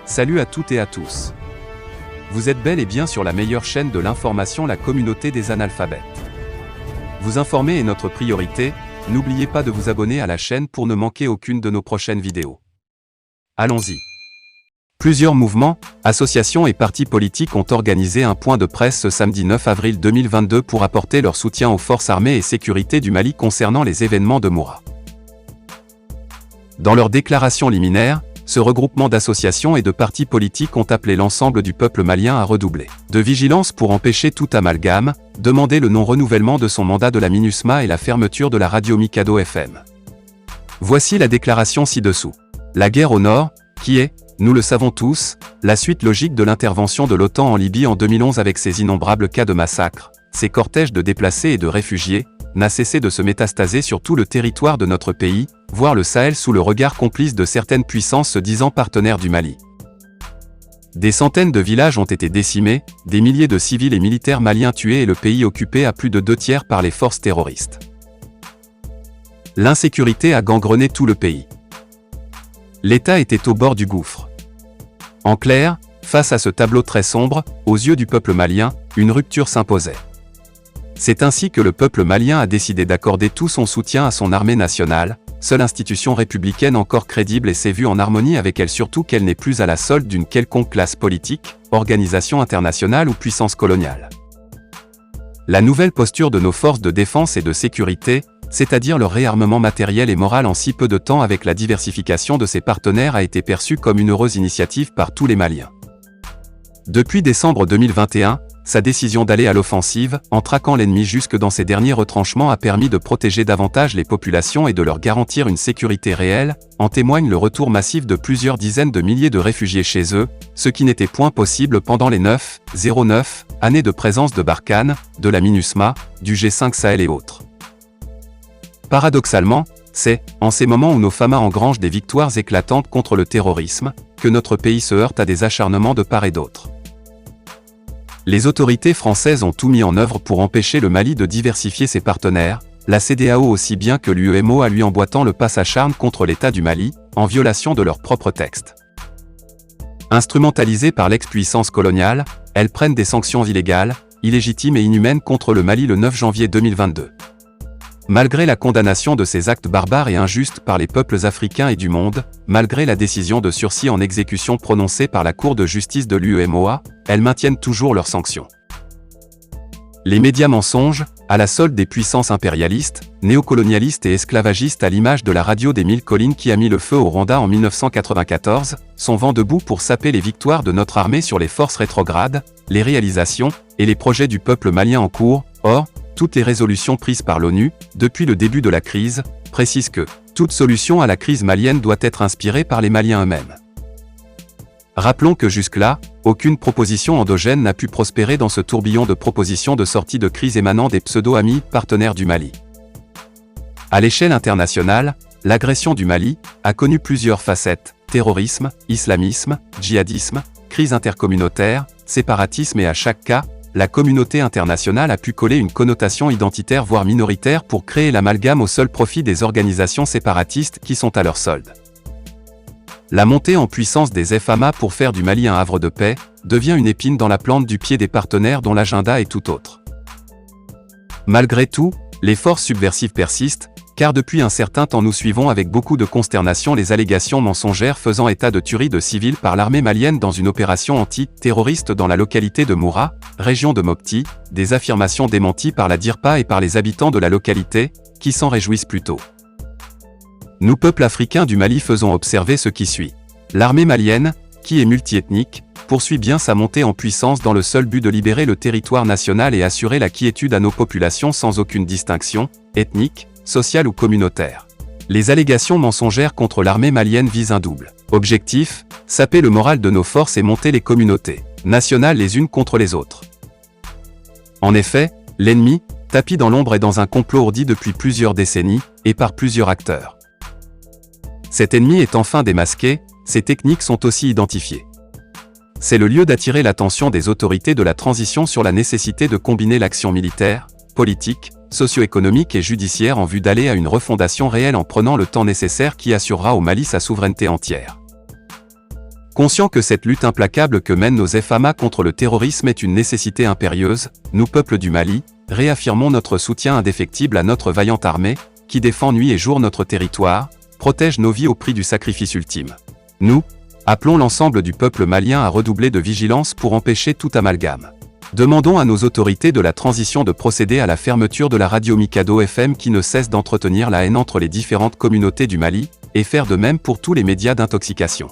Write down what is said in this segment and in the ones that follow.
Salut à toutes et à tous. Vous êtes bel et bien sur la meilleure chaîne de l'information, la communauté des analphabètes. Vous informer est notre priorité, n'oubliez pas de vous abonner à la chaîne pour ne manquer aucune de nos prochaines vidéos. Allons-y. Plusieurs mouvements, associations et partis politiques ont organisé un point de presse ce samedi 9 avril 2022 pour apporter leur soutien aux forces armées et sécurité du Mali concernant les événements de Moura. Dans leur déclaration liminaire, ce regroupement d'associations et de partis politiques ont appelé l'ensemble du peuple malien à redoubler de vigilance pour empêcher tout amalgame, demander le non-renouvellement de son mandat de la MINUSMA et la fermeture de la radio Mikado FM. Voici la déclaration ci-dessous. La guerre au nord, qui est, nous le savons tous, la suite logique de l'intervention de l'OTAN en Libye en 2011 avec ses innombrables cas de massacres, ses cortèges de déplacés et de réfugiés, n'a cessé de se métastaser sur tout le territoire de notre pays, voire le Sahel sous le regard complice de certaines puissances se disant partenaires du Mali. Des centaines de villages ont été décimés, des milliers de civils et militaires maliens tués et le pays occupé à plus de 2/3 par les forces terroristes. L'insécurité a gangrené tout le pays. L'État était au bord du gouffre. En clair, face à ce tableau très sombre, aux yeux du peuple malien, une rupture s'imposait. C'est ainsi que le peuple malien a décidé d'accorder tout son soutien à son armée nationale, seule institution républicaine encore crédible et s'est vue en harmonie avec elle, surtout qu'elle n'est plus à la solde d'une quelconque classe politique, organisation internationale ou puissance coloniale. La nouvelle posture de nos forces de défense et de sécurité, c'est-à-dire leur réarmement matériel et moral en si peu de temps avec la diversification de ses partenaires, a été perçue comme une heureuse initiative par tous les Maliens. Depuis décembre 2021, sa décision d'aller à l'offensive, en traquant l'ennemi jusque dans ses derniers retranchements, a permis de protéger davantage les populations et de leur garantir une sécurité réelle, en témoigne le retour massif de plusieurs dizaines de milliers de réfugiés chez eux, ce qui n'était point possible pendant les 9 années de présence de Barkhane, de la MINUSMA, du G5 Sahel et autres. Paradoxalement, c'est, en ces moments où nos FAMA engrangent des victoires éclatantes contre le terrorisme, que notre pays se heurte à des acharnements de part et d'autre. Les autorités françaises ont tout mis en œuvre pour empêcher le Mali de diversifier ses partenaires, la CEDEAO aussi bien que l'UEMOA lui emboîtant le pas s'acharne contre l'État du Mali, en violation de leurs propres textes. Instrumentalisées par l'ex-puissance coloniale, elles prennent des sanctions illégales, illégitimes et inhumaines contre le Mali le 9 janvier 2022. Malgré la condamnation de ces actes barbares et injustes par les peuples africains et du monde, malgré la décision de sursis en exécution prononcée par la Cour de justice de l'UEMOA, elles maintiennent toujours leurs sanctions. Les médias mensonges, à la solde des puissances impérialistes, néocolonialistes et esclavagistes à l'image de la radio des Mille Collines qui a mis le feu au Rwanda en 1994, sont vent debout pour saper les victoires de notre armée sur les forces rétrogrades, les réalisations et les projets du peuple malien en cours. Or, toutes les résolutions prises par l'ONU, depuis le début de la crise, précisent que toute solution à la crise malienne doit être inspirée par les Maliens eux-mêmes. Rappelons que jusque-là, aucune proposition endogène n'a pu prospérer dans ce tourbillon de propositions de sortie de crise émanant des pseudo-amis partenaires du Mali. À l'échelle internationale, l'agression du Mali a connu plusieurs facettes: terrorisme, islamisme, djihadisme, crise intercommunautaire, séparatisme, et à chaque cas, la communauté internationale a pu coller une connotation identitaire voire minoritaire pour créer l'amalgame au seul profit des organisations séparatistes qui sont à leur solde. La montée en puissance des FAMA pour faire du Mali un havre de paix devient une épine dans la plante du pied des partenaires dont l'agenda est tout autre. Malgré tout, les forces subversives persistent, car depuis un certain temps nous suivons avec beaucoup de consternation les allégations mensongères faisant état de tueries de civils par l'armée malienne dans une opération anti-terroriste dans la localité de Moura, région de Mopti, des affirmations démenties par la DIRPA et par les habitants de la localité, qui s'en réjouissent plutôt. Nous, peuple africain du Mali, faisons observer ce qui suit. L'armée malienne, qui est multiethnique, poursuit bien sa montée en puissance dans le seul but de libérer le territoire national et assurer la quiétude à nos populations sans aucune distinction, ethnique, sociale ou communautaire. Les allégations mensongères contre l'armée malienne visent un double objectif: saper le moral de nos forces et monter les communautés nationales les unes contre les autres. En effet, l'ennemi, tapi dans l'ombre, est dans un complot ourdi depuis plusieurs décennies, et par plusieurs acteurs. Cet ennemi est enfin démasqué, ses techniques sont aussi identifiées. C'est le lieu d'attirer l'attention des autorités de la transition sur la nécessité de combiner l'action militaire, politique, socio-économique et judiciaire en vue d'aller à une refondation réelle en prenant le temps nécessaire qui assurera au Mali sa souveraineté entière. Conscients que cette lutte implacable que mènent nos FAMA contre le terrorisme est une nécessité impérieuse, nous, peuple du Mali, réaffirmons notre soutien indéfectible à notre vaillante armée, qui défend nuit et jour notre territoire, protège nos vies au prix du sacrifice ultime. Nous, appelons l'ensemble du peuple malien à redoubler de vigilance pour empêcher tout amalgame. Demandons à nos autorités de la transition de procéder à la fermeture de la radio Mikado FM qui ne cesse d'entretenir la haine entre les différentes communautés du Mali, et faire de même pour tous les médias d'intoxication.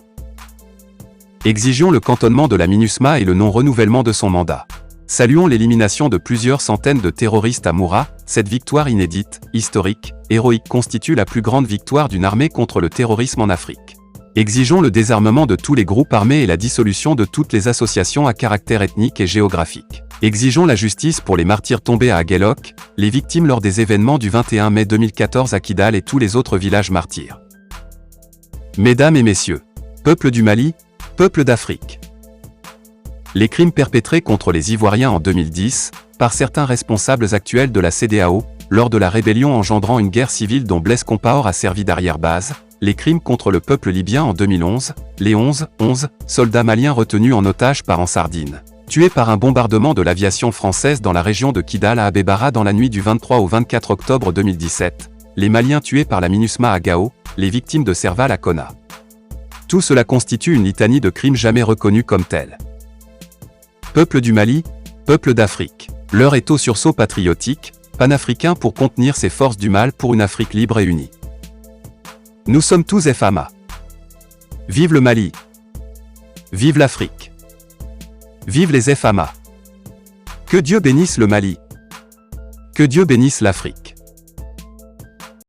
Exigeons le cantonnement de la MINUSMA et le non-renouvellement de son mandat. Saluons l'élimination de plusieurs centaines de terroristes à Moura. Cette victoire inédite, historique, héroïque constitue la plus grande victoire d'une armée contre le terrorisme en Afrique. Exigeons le désarmement de tous les groupes armés et la dissolution de toutes les associations à caractère ethnique et géographique. Exigeons la justice pour les martyrs tombés à Aguelok, les victimes lors des événements du 21 mai 2014 à Kidal et tous les autres villages martyrs. Mesdames et messieurs, peuple du Mali, peuple d'Afrique. Les crimes perpétrés contre les Ivoiriens en 2010, par certains responsables actuels de la CEDEAO, lors de la rébellion engendrant une guerre civile dont Blaise Compaoré a servi d'arrière-base, les crimes contre le peuple libyen en 2011, les 11 soldats maliens retenus en otage par Ansardine, tués par un bombardement de l'aviation française dans la région de Kidal à Abébara dans la nuit du 23 au 24 octobre 2017, les Maliens tués par la MINUSMA à Gao, les victimes de Serval à Konna. Tout cela constitue une litanie de crimes jamais reconnus comme tels. Peuple du Mali, peuple d'Afrique. L'heure est au sursaut patriotique, panafricain pour contenir ces forces du mal pour une Afrique libre et unie. Nous sommes tous FAMA. Vive le Mali. Vive l'Afrique. Vive les FAMA. Que Dieu bénisse le Mali. Que Dieu bénisse l'Afrique.